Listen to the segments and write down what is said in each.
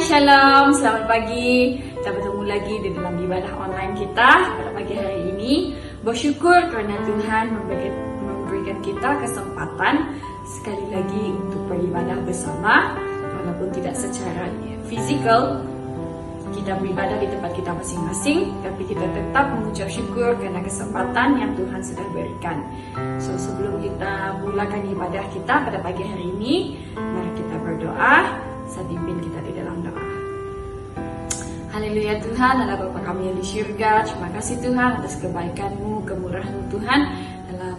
Shalom, selamat pagi. Kita bertemu lagi di dalam ibadah online kita pada pagi hari ini. Bersyukur kerana Tuhan memberikan kita kesempatan sekali lagi untuk beribadah bersama. Walaupun tidak secara fizikal, kita beribadah di tempat kita masing-masing, tapi kita tetap mengucap syukur kerana kesempatan yang Tuhan sudah berikan. So, sebelum kita mulakan ibadah kita pada pagi hari ini, mari kita berdoa. Saya pimpin kita di dalam doa. Haleluya Tuhan, Allah Bapa kami yang di syurga, terima kasih Tuhan atas kebaikan-Mu, kemurahan-Mu Tuhan dalam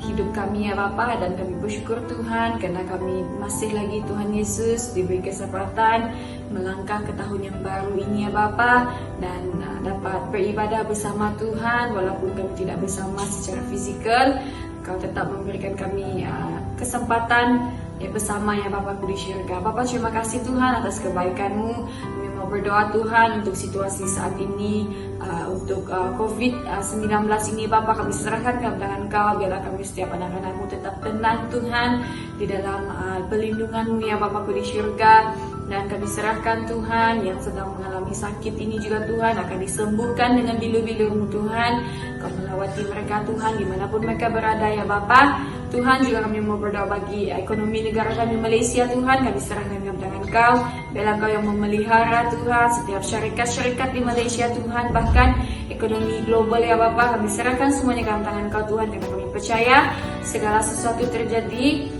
hidup kami ya Bapa, dan kami bersyukur Tuhan kerana kami masih lagi Tuhan Yesus diberi kesempatan melangkah ke tahun yang baru ini ya Bapa, dan dapat beribadah bersama Tuhan walaupun kami tidak bersama secara fizikal. Kau tetap memberikan kami kesempatan bersama ya Bapa-Ku di syurga. Bapa, terima kasih Tuhan atas kebaikan-Mu. Kami mau berdoa Tuhan untuk situasi saat ini, untuk COVID-19 ini Bapa, kami serahkan ke tangan Kau. Biarlah kami setiap anak-anak-Mu tetap tenang Tuhan di dalam perlindungan-Mu ya Bapa-Ku di syurga. Dan kami serahkan Tuhan yang sedang mengalami sakit ini juga Tuhan akan disembuhkan dengan bilu-bilu-Mu Tuhan. Kau melawati mereka Tuhan dimanapun mereka berada ya Bapa. Tuhan, juga kami mau berdoa bagi ekonomi negara kami Malaysia Tuhan. Kami serahkan ke tangan Kau. Biarlah Kau yang memelihara Tuhan setiap syarikat-syarikat di Malaysia Tuhan. Bahkan ekonomi global ya Bapa, kami serahkan semuanya ke tangan Kau Tuhan. Karena kami percaya segala sesuatu terjadi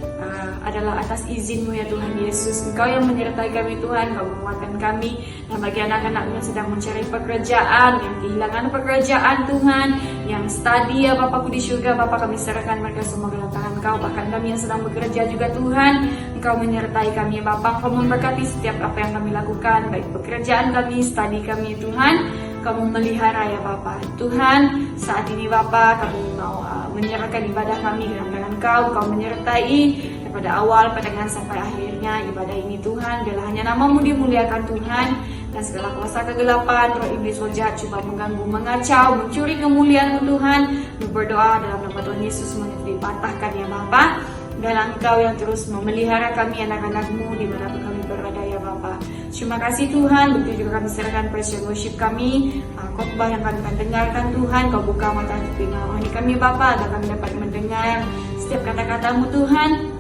adalah atas izin-Mu ya Tuhan Yesus. Engkau yang menyertai kami Tuhan, Kau menguatkan kami. Dan bagi anak-anak yang sedang mencari pekerjaan, yang kehilangan pekerjaan Tuhan, yang study ya Bapa-Ku di syurga, Bapa kami serahkan mereka semua ke tangan Kau. Bahkan kami yang sedang bekerja juga Tuhan, Engkau menyertai kami ya Bapa. Kau memberkati setiap apa yang kami lakukan, baik pekerjaan kami, study kami Tuhan. Kau memelihara ya Bapa. Tuhan, saat ini Bapa kami mau menyerahkan ibadah kami dalam tangan Kau. Kau menyertai daripada awal, pertengahan sampai akhirnya ibadah ini Tuhan. Biarlah hanya nama-Mu dimuliakan Tuhan. Dan segala kuasa kegelapan, roh iblis roh jahat cuba mengganggu, mengacau, mencuri kemuliaan-Mu Tuhan. Kami berdoa dalam nama Tuhan Yesus semuanya dipatahkan ya Bapa. Dan Engkau yang terus memelihara kami anak-anak-Mu dimanapun kami berada ya Bapa. Terima kasih Tuhan. Begitu juga kami serahkan praise worship kami, khotbah yang kami akan dengarkan Tuhan. Kau buka mata telinga rohani kami Bapa, agar kami dapat mendengar setiap kata-kata-Mu Tuhan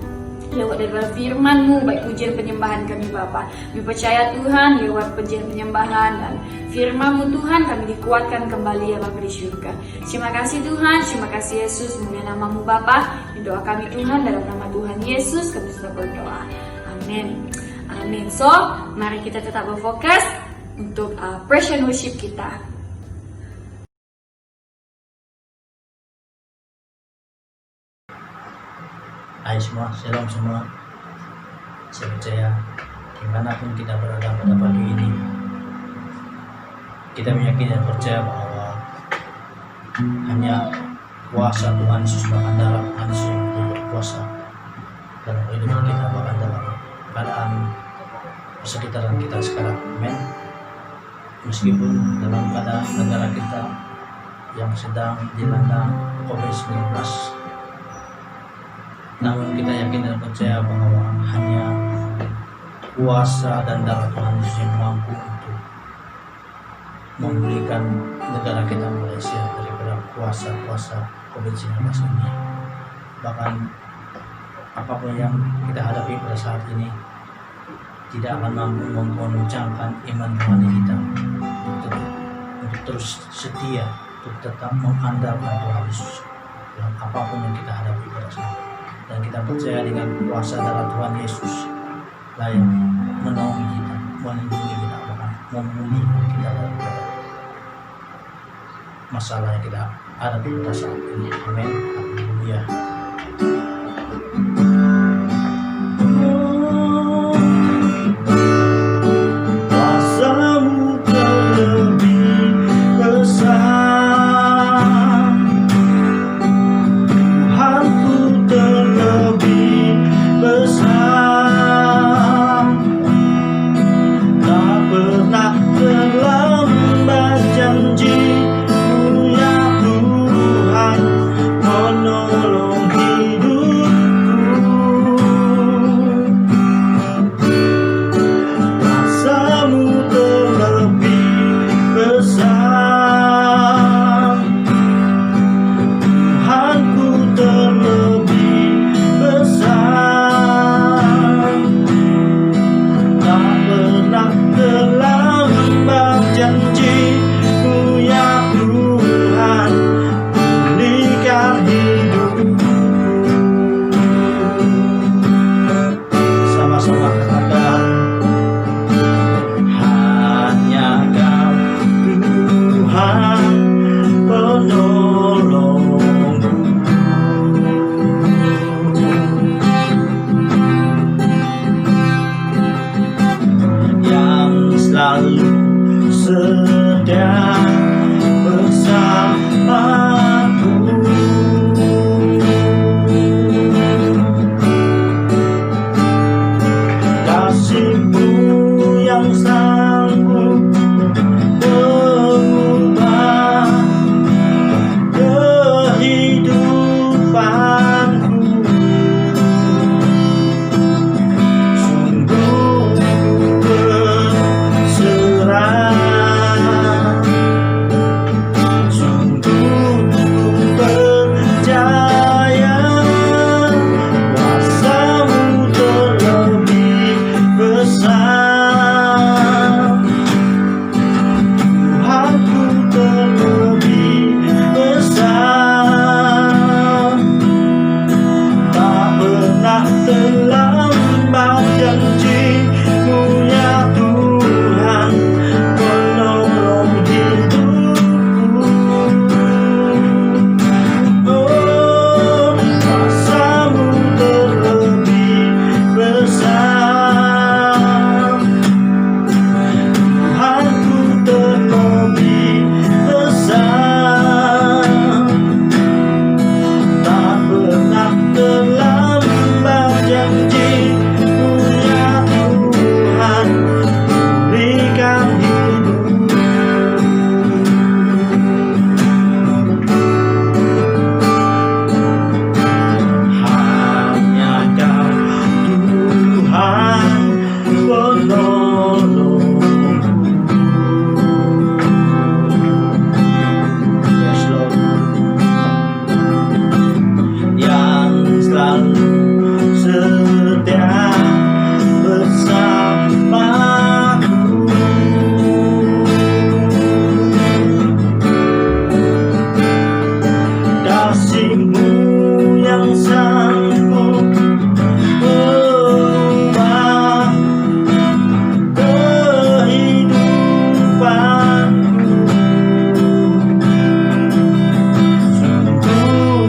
lewat daripada firman-Mu, baik pujian penyembahan kami Bapa. Kami percaya Tuhan lewat pujian penyembahan dan firman-Mu Tuhan kami dikuatkan kembali ya Bapa di syurga. Terima kasih Tuhan, terima kasih Yesus, mulia nama-Mu Bapa. Doa kami Tuhan dalam nama Tuhan Yesus kami sudah berdoa. Amin. Amin. So, mari kita tetap berfokus untuk praise and worship kita. Hai semua, shalom semua. Saya percaya dimanapun kita berada pada pagi ini, kita meyakini dan percaya bahwa hanya kuasa Tuhan Yesus, bahkan dalam Tuhan Yesus yang berkuasa dalam kehidupan kita, bahkan dalam keadaan persekitaran kita sekarang. Amin. Meskipun dalam keadaan negara kita yang sedang dilanda COVID-19, namun kita yakin dan percaya bahwa hanya kuasa dan darah Tuhan Yesus yang mampu untuk memulihkan negara kita Malaysia daripada kuasa-kuasa COVID-19 ini. Bahkan apapun yang kita hadapi pada saat ini tidak akan mampu mengoncangkan iman rohani kita untuk terus setia, untuk tetap mengandalkan Tuhan Yesus dalam apapun yang kita hadapi pada saat ini. Dan kita percaya dengan kuasa darah Tuhan Yesus lah yang menolong kita, melindungi kita, bahkan memulihkan kita dari masalah yang kita hadapi pada saat ini. Amin. Haleluya. Kuasa-Mu terlebih besar, Tuhanku terlebih besar, tak pernah terlambat janji-Mu ya Tuhan, menolong selalu setia bersamaku. Kasih-Mu yang sanggup mengubah kehidupanku. Sungguh berserah, sungguh percaya kuasa-Mu terlebih besar. Tuhanku terlebih besar, tak pernah terlambat janji-Mu ya Tuhan menolong hidupku. Oh, kuasa-Mu terlebih besar, Tuhanku terlebih besar, tak pernah terlambat janji-Mu ya Tuhan berikan hidup. Hanya Kau Tuhan penolongku. Yes, Lord. Yang selalu setia bersamaku. Kasih-Mu yang sanggup mengubah kehidupanku. Sungguh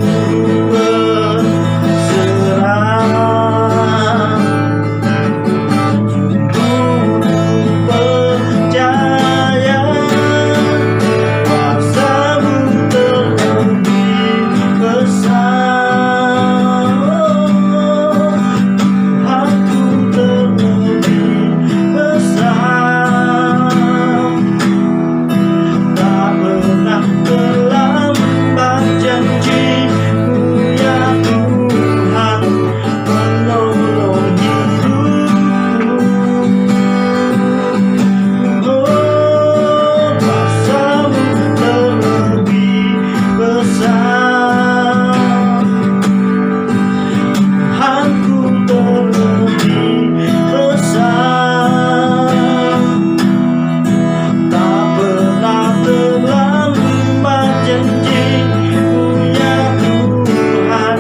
berserah, sungguh percaya kuasa-Mu terlebih besar. Tuhanku terlebih besar, tak pernah terlambat janji-Mu ya Tuhan menolong hidupku. Oh, kuasa-Mu terlebih besar, Tuhanku terlebih besar, tak pernah terlambat janji-Mu ya Tuhan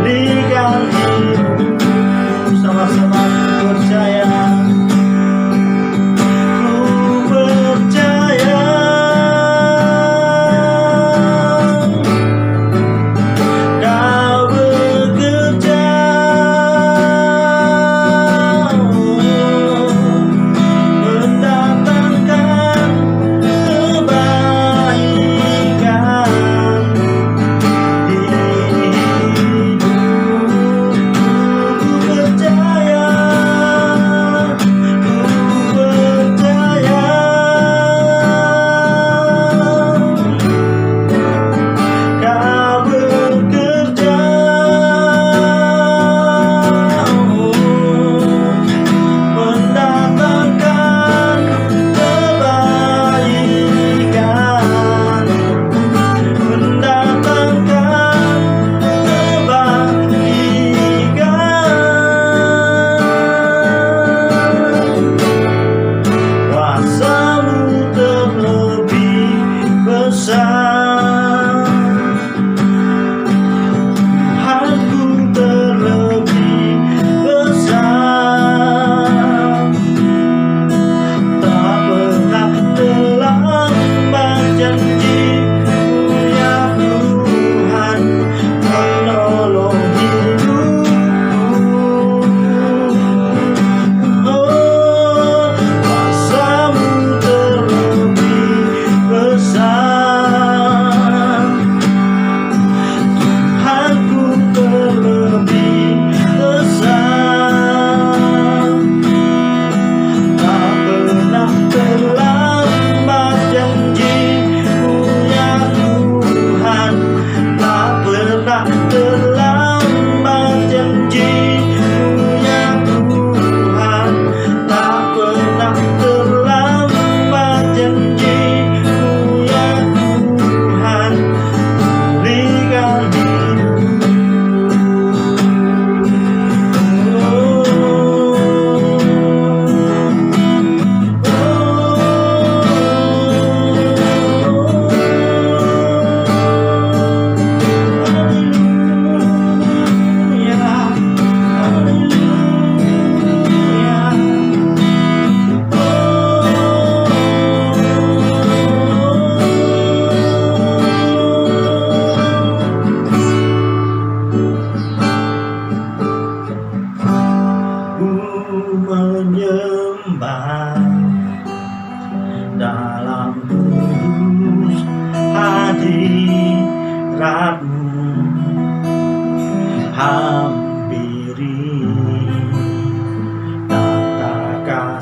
berikan hidup. Sama-sama percaya, ku percaya Kau bekerja mendatangkan kebaikan di hidupku. Ku percaya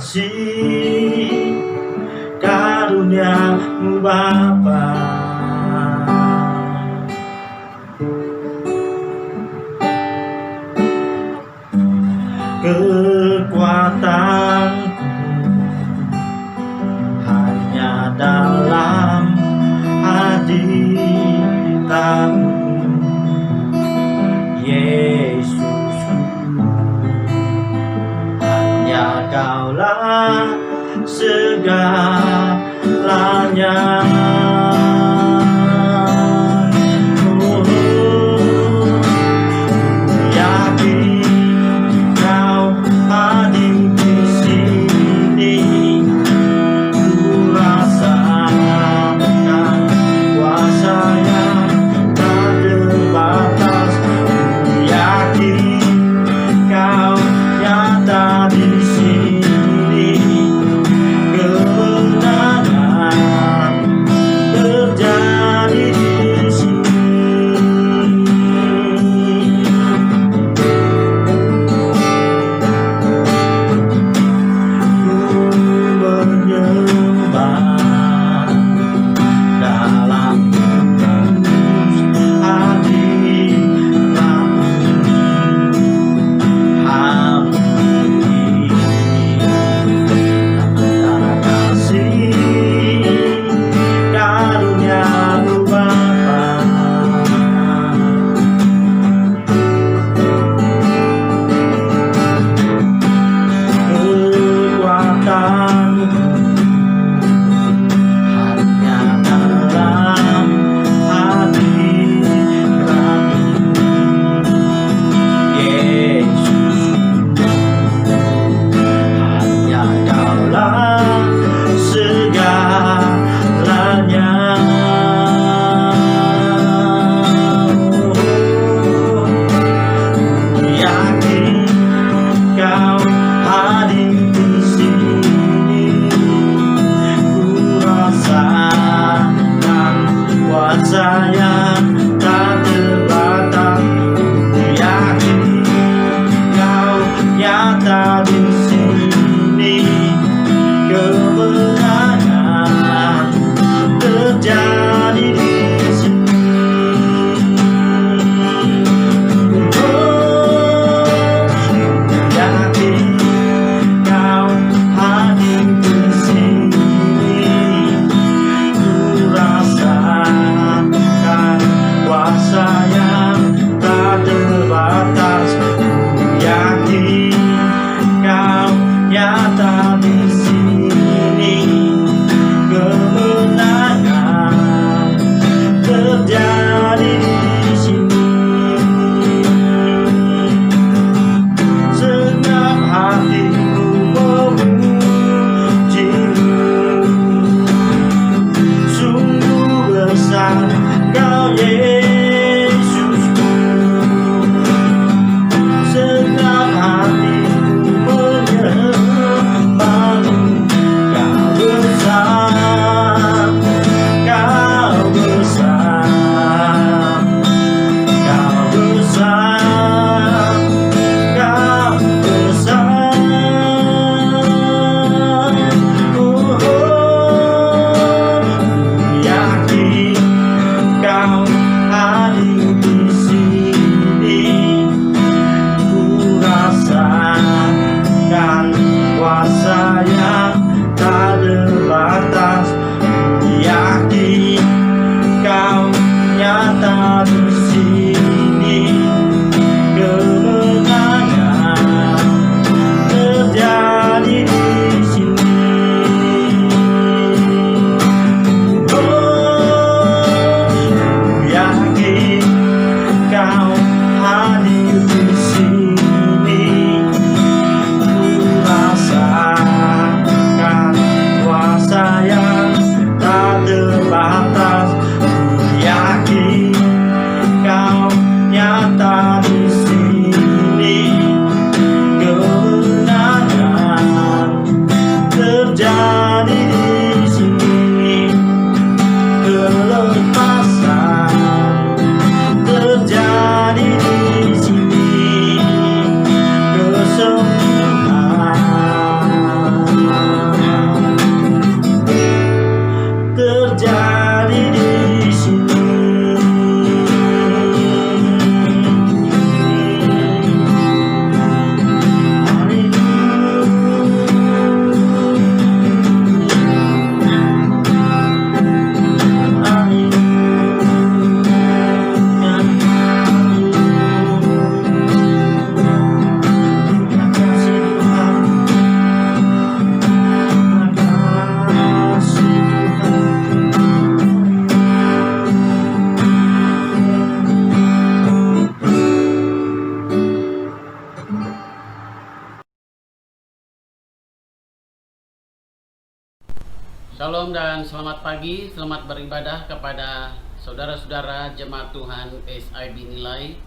kasih karunia-Mu Bapa. Kekuatanku hanya dalam hadirat-Mu, Yesus. Hanya Kaulah segalanya. Shalom dan selamat pagi, selamat beribadah kepada saudara-saudara jemaat Tuhan SIB Nilai.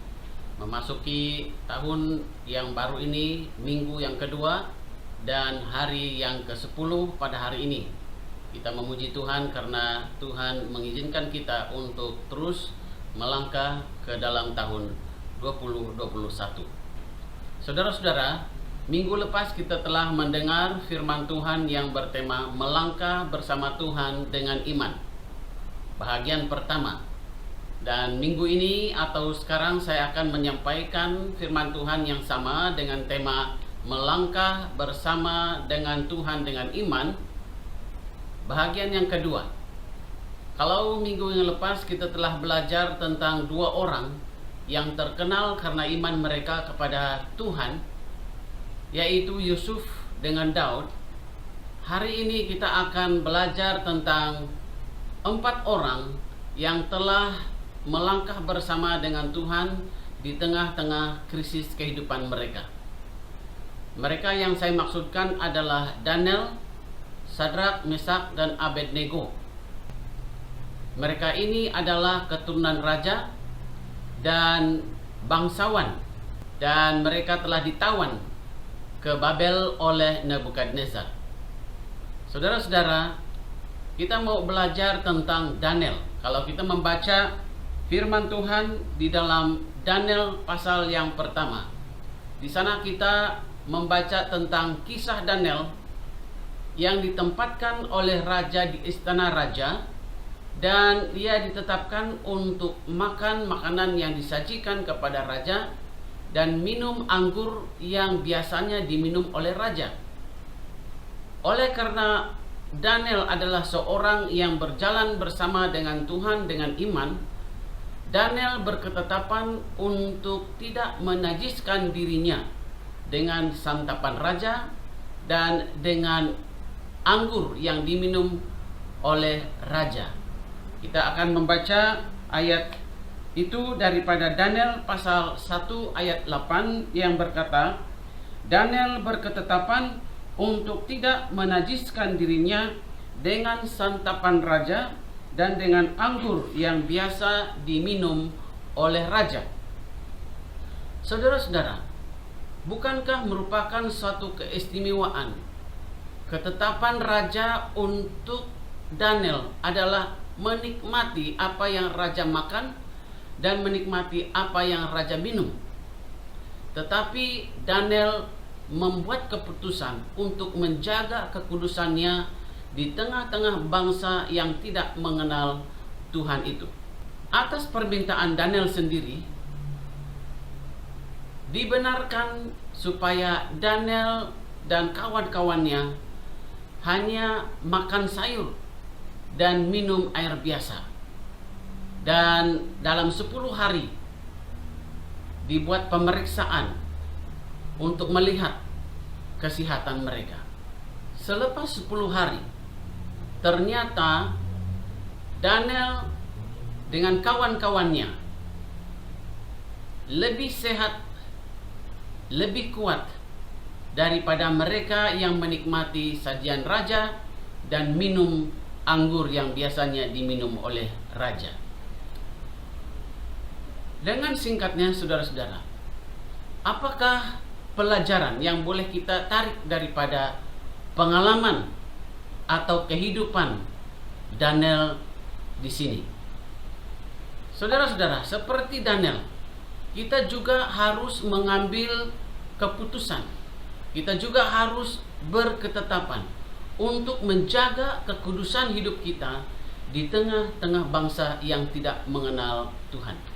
Memasuki tahun yang baru ini, minggu yang kedua dan hari yang ke-10 pada hari ini. Kita memuji Tuhan karena Tuhan mengizinkan kita untuk terus melangkah ke dalam tahun 2021. Saudara-saudara, minggu lepas kita telah mendengar firman Tuhan yang bertema melangkah bersama Tuhan dengan iman. Bahagian pertama. Dan minggu ini atau sekarang saya akan menyampaikan firman Tuhan yang sama dengan tema melangkah bersama dengan Tuhan dengan iman. Bahagian yang kedua. Kalau minggu yang lepas kita telah belajar tentang dua orang yang terkenal karena iman mereka kepada Tuhan, yaitu Yusuf dengan Daud. Hari ini kita akan belajar tentang 4 orang yang telah melangkah bersama dengan Tuhan di tengah-tengah krisis kehidupan mereka. Mereka yang saya maksudkan adalah Daniel, Sadrak, Mesak, dan Abednego. Mereka ini adalah keturunan raja dan bangsawan, dan mereka telah ditawan ke Babel oleh Nebukadnezar. Saudara-saudara, kita mau belajar tentang Daniel. Kalau kita membaca firman Tuhan di dalam Daniel pasal yang pertama, di sana kita membaca tentang kisah Daniel yang ditempatkan oleh raja di istana raja, dan dia ditetapkan untuk makan makanan yang disajikan kepada raja dan minum anggur yang biasanya diminum oleh raja. Oleh karena Daniel adalah seorang yang berjalan bersama dengan Tuhan dengan iman, Daniel berketetapan untuk tidak menajiskan dirinya dengan santapan raja dan dengan anggur yang diminum oleh raja. Kita akan membaca ayat itu daripada Daniel pasal 1 ayat 8 yang berkata, Daniel berketetapan untuk tidak menajiskan dirinya dengan santapan raja dan dengan anggur yang biasa diminum oleh raja. Saudara-saudara, bukankah merupakan suatu keistimewaan ketetapan raja untuk Daniel adalah menikmati apa yang raja makan dan menikmati apa yang raja minum. Tetapi Daniel membuat keputusan untuk menjaga kekudusannya di tengah-tengah bangsa yang tidak mengenal Tuhan itu. Atas permintaan Daniel sendiri, dibenarkan supaya Daniel dan kawan-kawannya hanya makan sayur dan minum air biasa. Dan dalam 10 hari dibuat pemeriksaan untuk melihat kesehatan mereka. Selepas 10 hari, ternyata Daniel dengan kawan-kawannya lebih sehat, lebih kuat daripada mereka yang menikmati sajian raja dan minum anggur yang biasanya diminum oleh raja. Dengan singkatnya, saudara-saudara, apakah pelajaran yang boleh kita tarik daripada pengalaman atau kehidupan Daniel di sini? Saudara-saudara, seperti Daniel, kita juga harus mengambil keputusan. Kita juga harus berketetapan untuk menjaga kekudusan hidup kita di tengah-tengah bangsa yang tidak mengenal Tuhan.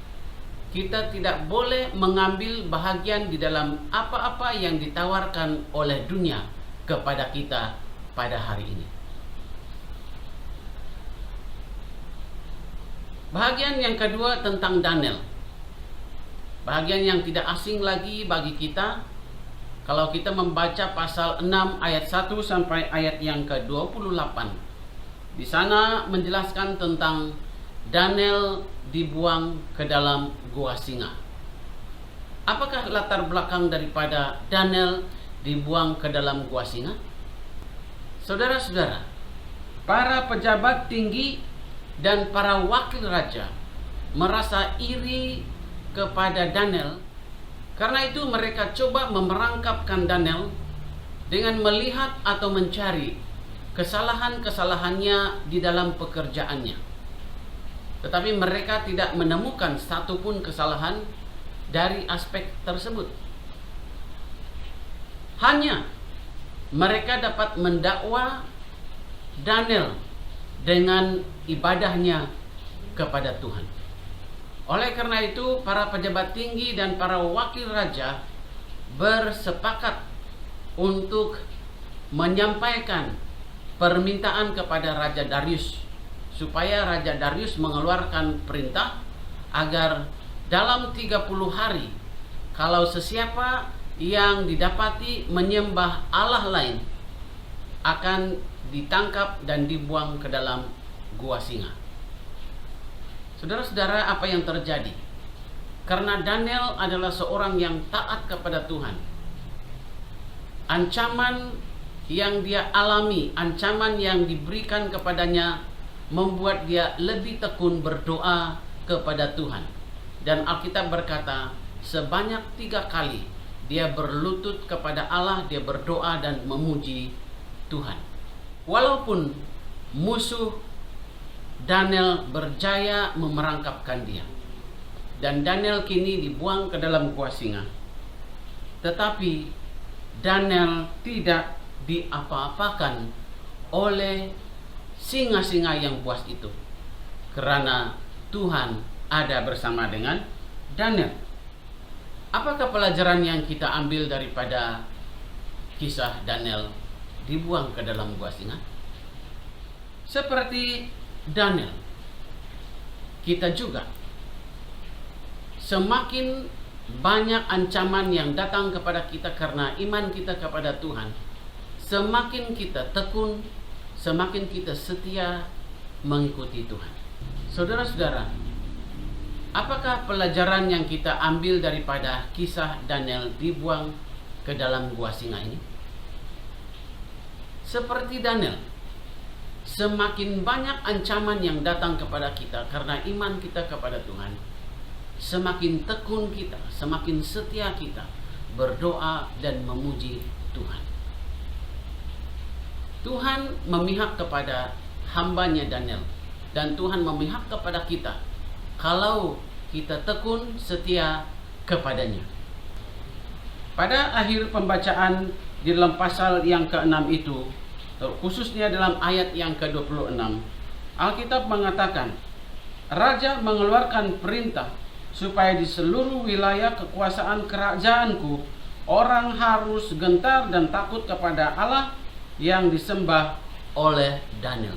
Kita tidak boleh mengambil bahagian di dalam apa-apa yang ditawarkan oleh dunia kepada kita pada hari ini. Bahagian yang kedua tentang Daniel. Bahagian yang tidak asing lagi bagi kita. Kalau kita membaca pasal 6 ayat 1 sampai ayat yang ke-28. Di sana menjelaskan tentang Daniel dibuang ke dalam gua singa. Apakah latar belakang daripada Daniel dibuang ke dalam gua singa? Saudara-saudara, para pejabat tinggi dan para wakil raja merasa iri kepada Daniel. Karena itu mereka coba memerangkapkan Daniel dengan melihat atau mencari kesalahan-kesalahannya di dalam pekerjaannya. Tetapi mereka tidak menemukan satupun kesalahan dari aspek tersebut. Hanya mereka dapat mendakwa Daniel dengan ibadahnya kepada Tuhan. Oleh karena itu, para pejabat tinggi dan para wakil raja bersepakat untuk menyampaikan permintaan kepada Raja Darius supaya Raja Darius mengeluarkan perintah agar dalam 30 hari kalau sesiapa yang didapati menyembah Allah lain akan ditangkap dan dibuang ke dalam gua singa. Saudara-saudara, apa yang terjadi? Karena Daniel adalah seorang yang taat kepada Tuhan, ancaman yang dia alami, ancaman yang diberikan kepadanya membuat dia lebih tekun berdoa kepada Tuhan. Dan Alkitab berkata sebanyak 3 kali dia berlutut kepada Allah, dia berdoa dan memuji Tuhan. Walaupun musuh Daniel berjaya memerangkapkan dia, dan Daniel kini dibuang ke dalam gua singa, tetapi Daniel tidak diapa-apakan oleh singa-singa yang buas itu, karena Tuhan ada bersama dengan Daniel. Apakah pelajaran yang kita ambil daripada kisah Daniel dibuang ke dalam gua singa? Seperti Daniel, kita juga semakin banyak ancaman yang datang kepada kita karena iman kita kepada Tuhan, semakin kita tekun, semakin kita setia mengikuti Tuhan. Saudara-saudara, apakah pelajaran yang kita ambil daripada kisah Daniel dibuang ke dalam gua singa ini? Seperti Daniel, semakin banyak ancaman yang datang kepada kita karena iman kita kepada Tuhan, semakin tekun kita, semakin setia kita berdoa dan memuji Tuhan. Tuhan memihak kepada hambanya Daniel, dan Tuhan memihak kepada kita kalau kita tekun setia kepadanya. Pada akhir pembacaan di dalam pasal yang ke-6 itu, khususnya dalam ayat yang ke-26, Alkitab mengatakan, Raja mengeluarkan perintah supaya di seluruh wilayah kekuasaan kerajaanku orang harus gentar dan takut kepada Allah yang disembah oleh Daniel.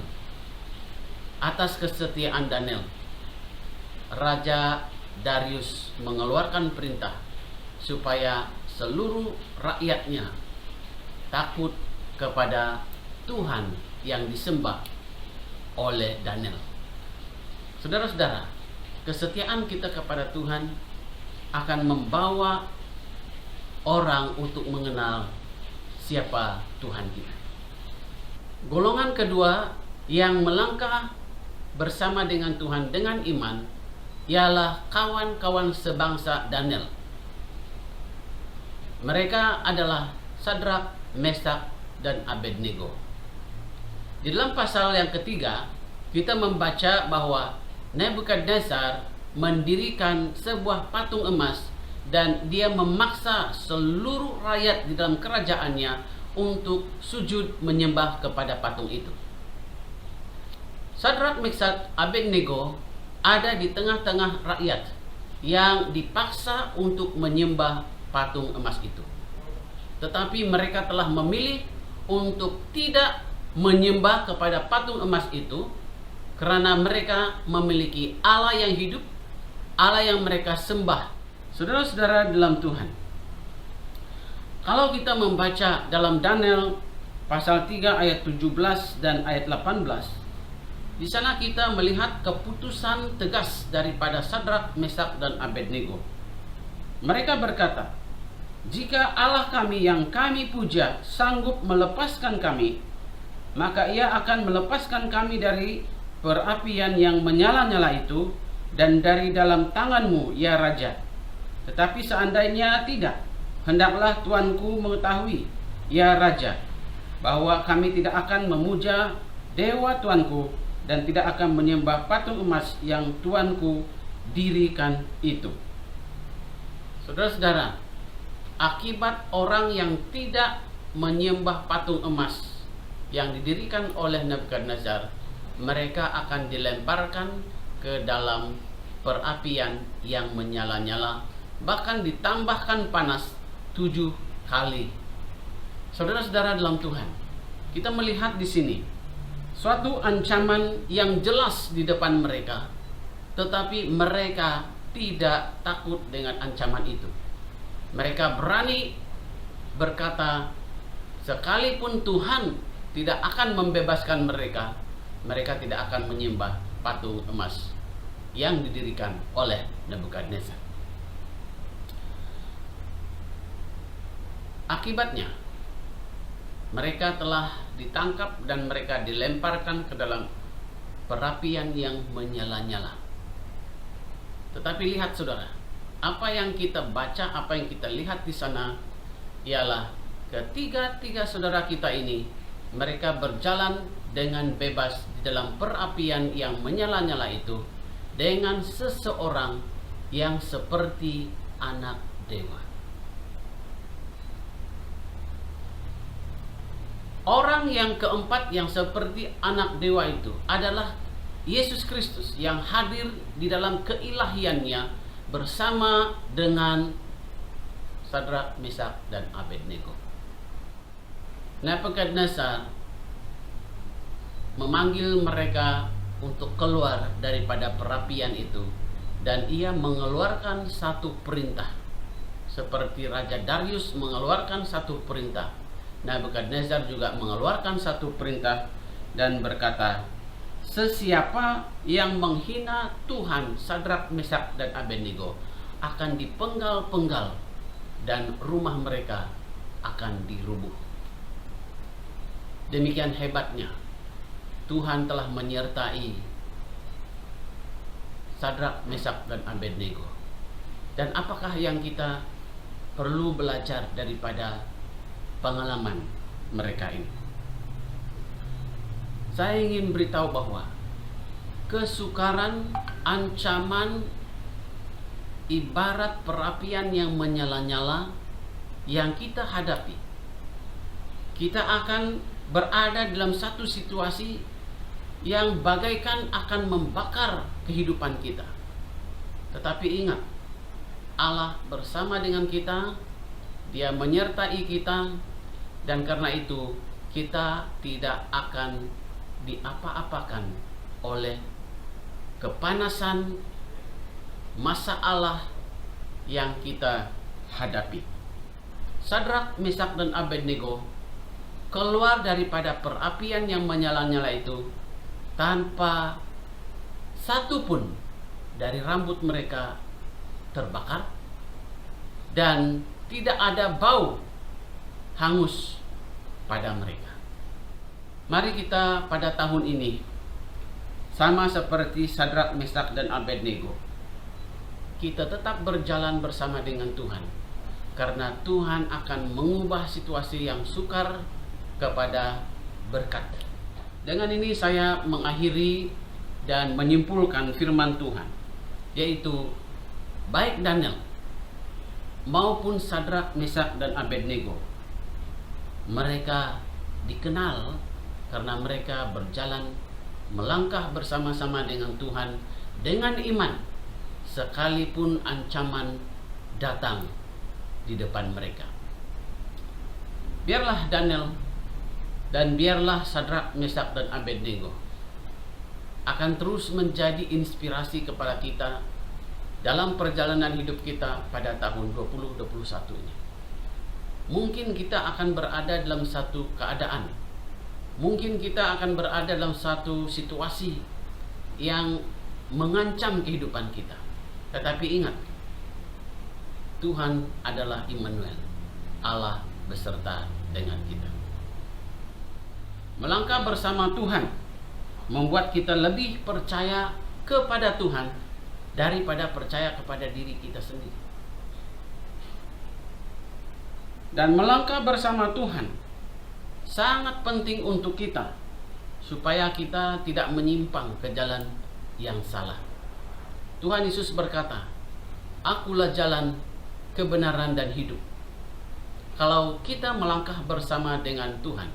Atas kesetiaan Daniel, Raja Darius mengeluarkan perintah supaya seluruh rakyatnya takut kepada Tuhan yang disembah oleh Daniel. Saudara-saudara, kesetiaan kita kepada Tuhan akan membawa orang untuk mengenal siapa Tuhan kita. Golongan kedua yang melangkah bersama dengan Tuhan dengan iman ialah kawan-kawan sebangsa Daniel. Mereka adalah Sadrak, Mesak, dan Abednego. Di dalam pasal yang ketiga, kita membaca bahwa Nebukadnezar mendirikan sebuah patung emas dan dia memaksa seluruh rakyat di dalam kerajaannya untuk sujud menyembah kepada patung itu. Sadrak, Mesak, Abednego ada di tengah-tengah rakyat yang dipaksa untuk menyembah patung emas itu. Tetapi mereka telah memilih untuk tidak menyembah kepada patung emas itu karena mereka memiliki Allah yang hidup, Allah yang mereka sembah. Saudara-saudara dalam Tuhan, kalau kita membaca dalam Daniel pasal 3 ayat 17 dan ayat 18, di sana kita melihat keputusan tegas daripada Sadrak, Mesak, dan Abednego. Mereka berkata, jika Allah kami yang kami puja sanggup melepaskan kami, maka ia akan melepaskan kami dari perapian yang menyala-nyala itu dan dari dalam tanganmu, ya Raja. Tetapi seandainya tidak, hendaklah tuanku mengetahui, ya Raja, bahwa kami tidak akan memuja dewa tuanku dan tidak akan menyembah patung emas yang tuanku dirikan itu. Saudara-saudara, akibat orang yang tidak menyembah patung emas yang didirikan oleh Nebukadnezar, mereka akan dilemparkan ke dalam perapian yang menyala-nyala, bahkan ditambahkan panas 7 kali. Saudara-saudara dalam Tuhan, kita melihat di sini suatu ancaman yang jelas di depan mereka, tetapi mereka tidak takut dengan ancaman itu. Mereka berani berkata, sekalipun Tuhan tidak akan membebaskan mereka, mereka tidak akan menyembah patung emas yang didirikan oleh Nebukadnezar. Akibatnya, mereka telah ditangkap dan mereka dilemparkan ke dalam perapian yang menyala-nyala. Tetapi lihat saudara, apa yang kita baca, apa yang kita lihat di sana ialah ketiga saudara kita ini, mereka berjalan dengan bebas di dalam perapian yang menyala-nyala itu dengan seseorang yang seperti anak dewa. Orang yang keempat yang seperti anak dewa itu adalah Yesus Kristus yang hadir di dalam keilahiannya bersama dengan Sadrak, Mesak, dan Abednego. Nebukadnezar memanggil mereka untuk keluar daripada perapian itu, dan ia mengeluarkan satu perintah seperti Raja Darius mengeluarkan satu perintah. Nebukadnezar juga mengeluarkan satu perintah dan berkata, sesiapa yang menghina Tuhan Sadrak, Mesak, dan Abednego akan dipenggal-penggal dan rumah mereka akan dirubuh. Demikian hebatnya Tuhan telah menyertai Sadrak, Mesak, dan Abednego. Dan apakah yang kita perlu belajar daripada pengalaman mereka ini? Saya ingin beritahu bahwa kesukaran, ancaman, ibarat perapian yang menyala-nyala yang kita hadapi, kita akan berada dalam satu situasi yang bagaikan akan membakar kehidupan kita. Tetapi ingat, Allah bersama dengan kita, Dia menyertai kita, dan karena itu kita tidak akan diapa-apakan oleh kepanasan masalah yang kita hadapi. Sadrak, Mesak, dan Abednego keluar daripada perapian yang menyala-nyala itu tanpa satu pun dari rambut mereka terbakar dan tidak ada bau hangus pada mereka. Mari kita pada tahun ini, sama seperti Sadrak, Mesak, dan Abednego, kita tetap berjalan bersama dengan Tuhan, karena Tuhan akan mengubah situasi yang sukar kepada berkat. Dengan ini saya mengakhiri dan menyimpulkan firman Tuhan, yaitu baik Daniel maupun Sadrak, Mesak, dan Abednego, mereka dikenal karena mereka berjalan melangkah bersama-sama dengan Tuhan dengan iman, sekalipun ancaman datang di depan mereka. Biarlah Daniel dan biarlah Sadrak, Mesak, dan Abednego akan terus menjadi inspirasi kepada kita dalam perjalanan hidup kita pada tahun 2021 ini. Mungkin kita akan berada dalam satu keadaan, mungkin kita akan berada dalam satu situasi yang mengancam kehidupan kita. Tetapi ingat, Tuhan adalah Immanuel, Allah beserta dengan kita. Melangkah bersama Tuhan membuat kita lebih percaya kepada Tuhan daripada percaya kepada diri kita sendiri. Dan melangkah bersama Tuhan sangat penting untuk kita, supaya kita tidak menyimpang ke jalan yang salah. Tuhan Yesus berkata, "Akulah jalan, kebenaran, dan hidup." Kalau kita melangkah bersama dengan Tuhan,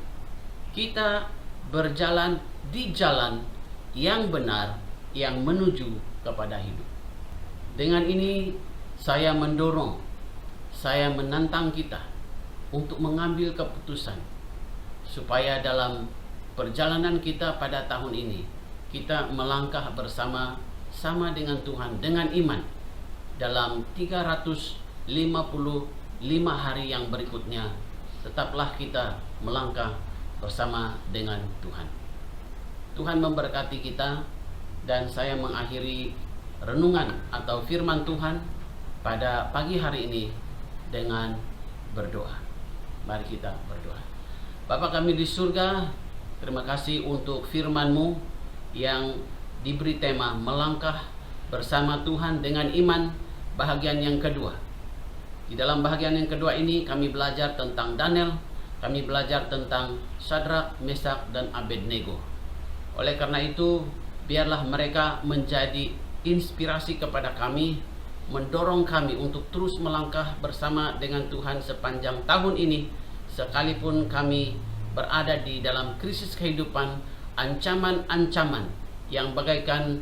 kita berjalan di jalan yang benar, yang menuju kepada hidup. Dengan ini saya mendorong, saya menantang kita untuk mengambil keputusan, supaya dalam perjalanan kita pada tahun ini, kita melangkah bersama-sama dengan Tuhan, dengan iman, dalam 355 hari yang berikutnya. Tetaplah kita melangkah bersama dengan Tuhan. Tuhan memberkati kita, dan saya mengakhiri renungan atau firman Tuhan pada pagi hari ini dengan berdoa. Mari kita berdoa. Bapa kami di surga, terima kasih untuk firman-Mu yang diberi tema melangkah bersama Tuhan dengan iman, bahagian yang kedua. Di dalam bahagian yang kedua ini kami belajar tentang Daniel, kami belajar tentang Sadrak, Mesak, dan Abednego. Oleh karena itu, biarlah mereka menjadi inspirasi kepada kami, mendorong kami untuk terus melangkah bersama dengan Tuhan sepanjang tahun ini, sekalipun kami berada di dalam krisis kehidupan, ancaman-ancaman yang bagaikan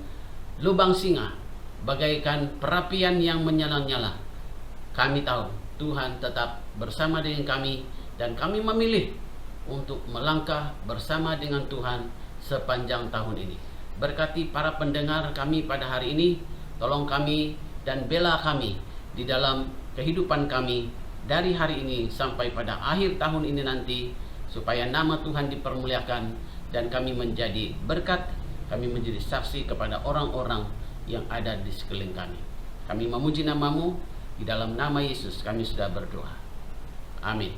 lubang singa, bagaikan perapian yang menyala-nyala. Kami tahu Tuhan tetap bersama dengan kami, dan kami memilih untuk melangkah bersama dengan Tuhan sepanjang tahun ini. Berkati para pendengar kami pada hari ini, tolong kami dan bela kami di dalam kehidupan kami dari hari ini sampai pada akhir tahun ini nanti, supaya nama Tuhan dipermuliakan dan kami menjadi berkat, kami menjadi saksi kepada orang-orang yang ada di sekeliling kami. Kami memuji nama-Mu, di dalam nama Yesus kami sudah berdoa. Amin.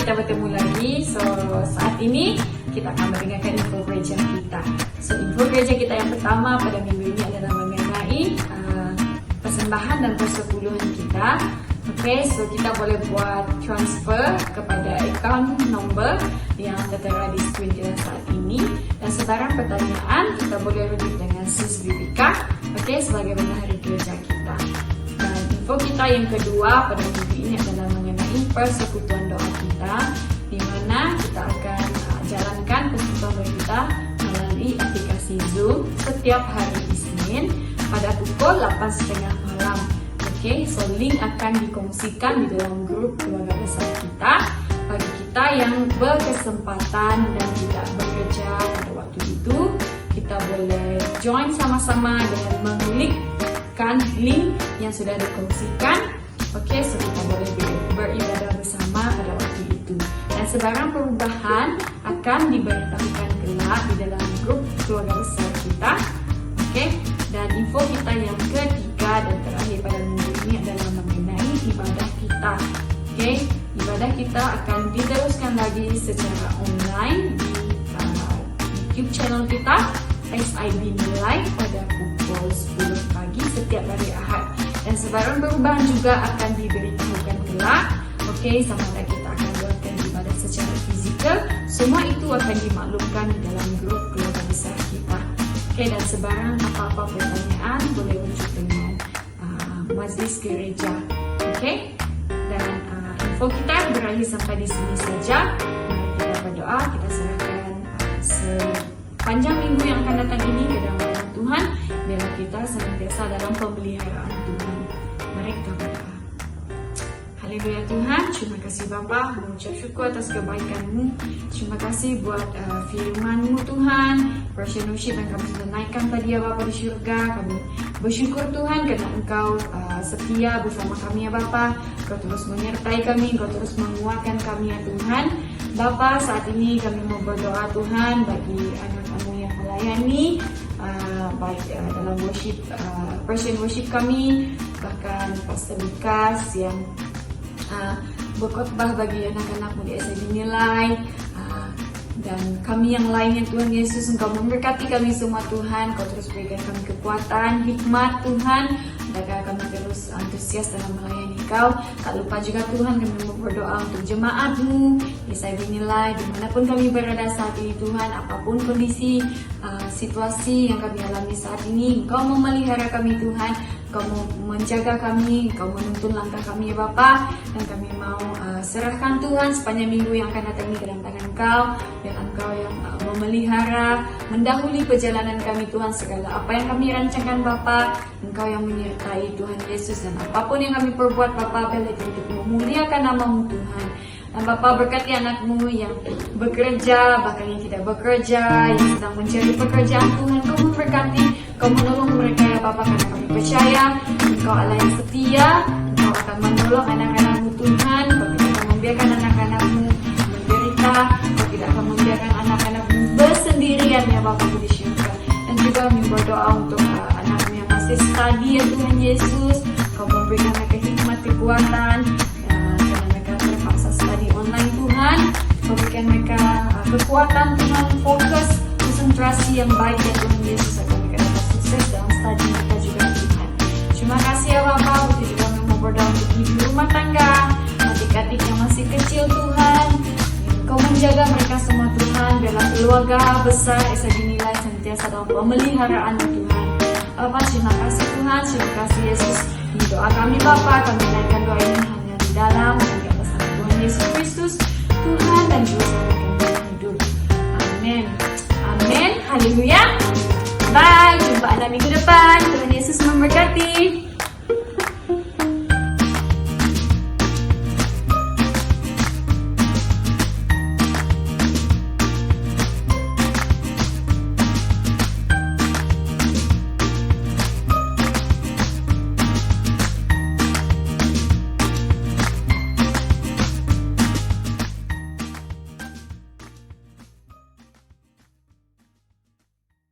Kita bertemu lagi. So saat ini kita akan mendengarkan info gereja kita. So info gereja kita yang pertama pada minggu ini adalah mengenai persembahan dan persepuluhan kita. Okay, so kita boleh buat transfer kepada account number yang tertera di screen kita saat ini. Dan sebarang pertanyaan kita boleh rujuk dengan Sis Vivika, okay, sebagai bendahari gereja kita. Dan info kita yang kedua pada minggu ini adalah mengenai persekutuan doa kita, di mana kita akan jalankan persekutuan doa kita melalui aplikasi Zoom setiap hari Isnin pada pukul 8.30 malam. Okay, so link akan dikongsikan di dalam grup keluarga besar kita bagi kita yang berkesempatan dan tidak bekerja pada waktu itu. Kita boleh join sama-sama dengan mengklikkan link yang sudah dikongsikan. Oke, so kita boleh beribadah bersama pada waktu itu. Dan sebarang perubahan akan diberitahukan kelak di dalam grup keluarga besar kita. Oke, dan info kita yang ketiga dan terakhir pada minggu ini adalah mengenai ibadah kita. Oke, ibadah kita akan diteruskan lagi secara online di YouTube channel kita SIB Nilai pada pukul 10 pagi setiap hari Ahad. Dan sebarang perubahan juga akan diberitahukan kelak. Oke, sama ada kita akan buatkan ibadah secara fizikal. Semua itu akan dimaklumkan di dalam grup keluarga besar kita. Oke, dan sebarang apa-apa pertanyaan boleh rujuk dengan majlis gereja. Oke, dan info kita berakhir sampai di sini saja. Kita berdoa, kita serahkan sepanjang minggu yang akan datang ini ke dalam tangan Tuhan, biarlah kita senantiasa dalam pemeliharaan Tuhan. Mari kita berdoa. Haleluya Tuhan, terima kasih Bapa, mengucap syukur atas kebaikan-Mu. Terima kasih buat firman-Mu Tuhan, worship yang kami sudah naikkan tadi ya Bapa di syurga. Kami bersyukur Tuhan karena Engkau setia bersama kami ya Bapa. Engkau terus menyertai kami, Engkau terus menguatkan kami ya Tuhan. Bapa, saat ini kami mau berdoa Tuhan bagi anak-Kamu yang melayani baik dalam worship, Persian worship kami, bahkan Pastor Lukas yang berkhotbah bagi anak-anakmu di SIB Nilai, dan kami yang lainnya. Tuhan Yesus, Engkau memberkati kami semua Tuhan. Kau terus berikan kami kekuatan, hikmat Tuhan, agar kami terus antusias dalam melayani Kau. Tak lupa juga Tuhan, kami berdoa untuk jemaat-Mu di SIB Nilai, dimanapun kami berada saat ini Tuhan, apapun kondisi situasi yang kami alami saat ini, Engkau memelihara kami Tuhan, Engkau menjaga kami, Engkau menuntun langkah kami ya Bapa, dan kami mau serahkan Tuhan sepanjang minggu yang akan datang ini ke dalam tangan Engkau, dan Engkau yang memelihara, mendahului perjalanan kami Tuhan. Segala apa yang kami rancangkan Bapa, Engkau yang menyertai Tuhan Yesus, dan apapun yang kami perbuat Bapa, boleh untuk memuliakan nama-Mu Tuhan. Dan Bapa, berkati anak-Mu yang bekerja, bahkan yang tidak bekerja, yang sedang mencari pekerjaan Tuhan. Kau memberkati, Kau menolong mereka ya Bapa, karena kami percaya Engkau Allah yang setia. Engkau akan menolong anak-anak-Mu Tuhan. Kau tidak akan membiarkan anak-anak-Mu menderita. Kau tidak akan membiarkan anak-anak-Mu bersendirian ya Bapa di syurga. Dan juga kami berdoa untuk anak-Mu yang masih study ya Tuhan Yesus. Kau memberikan mereka hikmat, kekuatan, karena mereka terpaksa study online Tuhan. Kau berikan mereka kekuatan Tuhan, fokus, konsentrasi yang baik ya Tuhan Yesus, agar mereka dapat sukses dalam study mereka juga Tuhan. Terima kasih ya Bapa. Begitu juga kami mau berdoa untuk ibu rumah tangga, adik-adik yang masih kecil Tuhan. Kau menjaga mereka semua Tuhan, biarlah keluarga besar SIB Nilai sentiasa dalam pemeliharaan Tuhan. Bapa, terima kasih Tuhan, terima kasih Yesus. Ini doa kami Bapa, kami naikkan doa ini hanya di dalam dan di atas nama Tuhan Yesus Kristus, Tuhan dan Juru Selamat kami hidup. Amin. Amin. Haleluya. Bye. Jumpa anda minggu depan. Tuhan Yesus memberkati.